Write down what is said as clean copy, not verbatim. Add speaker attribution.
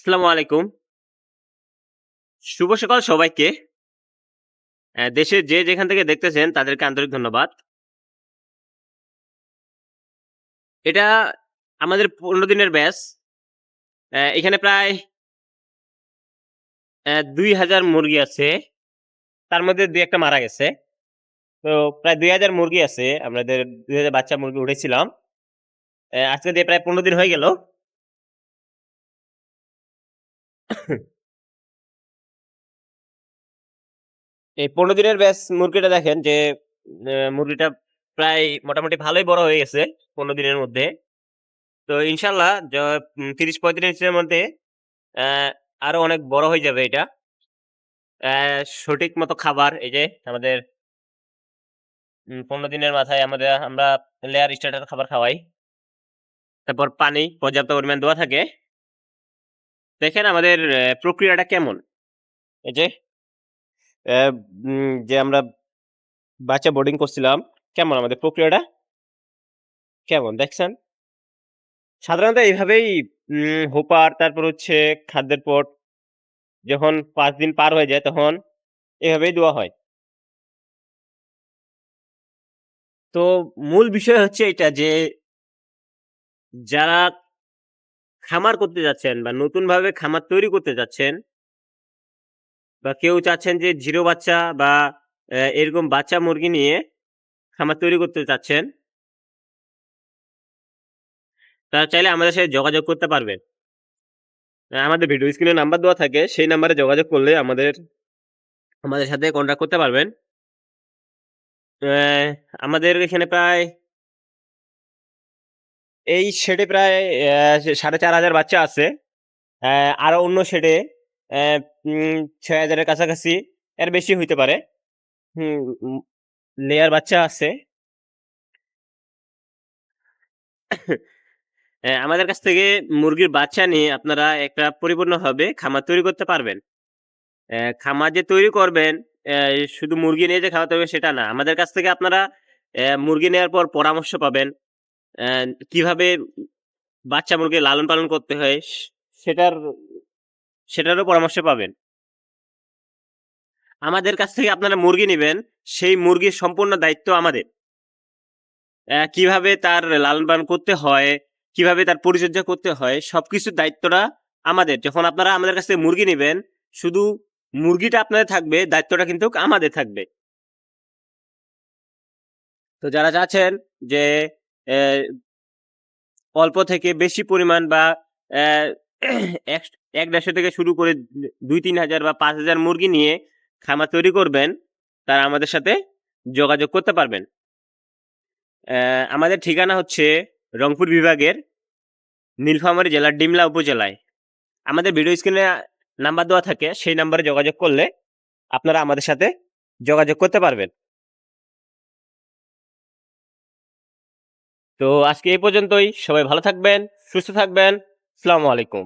Speaker 1: আসসালামু আলাইকুম। শুভ সকাল সবাইকে। দেশের যে যেখান থেকে দেখতেছেন তাদেরকে আন্তরিক ধন্যবাদ। এটা আমাদের ১৫ দিনের ব্যাচ। এখানে প্রায় ২,০০০ মুরগি আছে। তার মধ্যে ২-১ টা মারা গেছে। তো প্রায় ২,০০০ মুরগি আছে। আমাদের ২,০০০ বাচ্চা মুরগি উঠেছিলাম। আজকে দিয়ে প্রায় ১৫ দিন হয়ে গেল। এই ১৫ দিনের ব্যাচ মুরগিটা দেখেন যে মুরগিটা প্রায় মোটামুটি ভালোই বড় হয়ে গেছে ১৫ দিনের মধ্যে। তো ইনশাআল্লাহ ৩০-৩৫ দিনের মধ্যে অ্যা আরো অনেক বড় হয়ে যাবে এটা। অ্যা সঠিক মতো খাবার এই যে আমাদের ১৫ দিনের মাথায় আমরা লেয়ার স্টার্টার খাবার খাওয়াই। তারপর পানি পর্যাপ্ত পরিমাণ দেওয়া থাকে। দেখেন আমাদের প্রক্রিয়াটা কেমন? এই যে অ্যা যে আমরা বাচ্চা বোর্ডিং করছিলাম, কেমন আমাদের প্রক্রিয়াটা? কেমন দেখছেন? সাধারণত এইভাবেই হোপার তারপর হচ্ছে খাদ্যের পট যখন ৫ দিন পার হয়ে যায় তখন এভাবেই দেওয়া হয়। তো মূল বিষয় হচ্ছে এটা যে যারা খামার করতে যাচ্ছেন বা নতুনভাবে খামার তৈরি করতে যাচ্ছেন বা কেউ চাচ্ছেন যে 0 বাচ্চা বা এরকম বাচ্চা মুরগি নিয়ে খামার তৈরি করতে চাচ্ছেন, তারা চাইলে আমাদের সাথে যোগাযোগ করতে পারবেন। আমাদের ভিডিও স্ক্রিনে নাম্বার দেওয়া থাকে, সেই নাম্বারে যোগাযোগ করলে আমাদের সাথে কন্টাক্ট করতে পারবেন। অ্যা আমাদের এখানে প্রায় এই শেডে প্রায় ৪,৫০০ বাচ্চা আছে। অ্যা আরো অন্য শেডে অ্যা ৬,০০০ এর কাছাকাছি, এর বেশি হইতে পারে। হুম, উম লেয়ার বাচ্চা আছে। আমাদের কাছ থেকে মুরগির বাচ্চা নিয়ে আপনারা একটা পরিপূর্ণভাবে খামার তৈরি করতে পারবেন। খামার যে তৈরি করবেন, অ্যা শুধু মুরগি নিয়ে যে খাওয়াতে হবে সেটা না। আমাদের কাছ থেকে আপনারা মুরগি নেয়ার পর পরামর্শ পাবেন। অ্যা কিভাবে বাচ্চা মুরগি লালন-পালন করতে হয় সেটার সেটারও পরামর্শ পাবেন। আমাদের কাছ থেকে আপনারা মুরগি নিবেন, সেই মুরগির সম্পূর্ণ দায়িত্ব আমাদের। কিভাবে তার লালন-পালন করতে হয়, কিভাবে তার পরিচর্যা করতে হয়, সবকিছুর দায়িত্বটা আমাদের। যখন আপনারা আমাদের কাছ থেকে মুরগি নিবেন, শুধু মুরগিটা আপনাদের থাকবে, দায়িত্বটা কিন্তু আমাদের থাকবে। তো যারা চাচ্ছেন যে অ্যা অল্প থেকে বেশি পরিমাণ বা অ্যা এক ১-১৫০ থেকে শুরু করে ২-৩ হাজার বা ৫,০০০ মুরগি নিয়ে খামার তৈরি করবেন, তারা আমাদের সাথে যোগাযোগ করতে পারবেন। আমাদের ঠিকানা হচ্ছে রংপুর বিভাগের নীলফামারী জেলার ডিমলা উপজেলায়। আমাদের ভিডিও স্ক্রিনে নাম্বার দেওয়া থাকে, সেই নাম্বারে যোগাযোগ করলে আপনারা আমাদের সাথে যোগাযোগ করতে পারবেন। তো আজকে এই পর্যন্তই। সবাই ভালো থাকবেন, সুস্থ থাকবেন। আসসালামু আলাইকুম।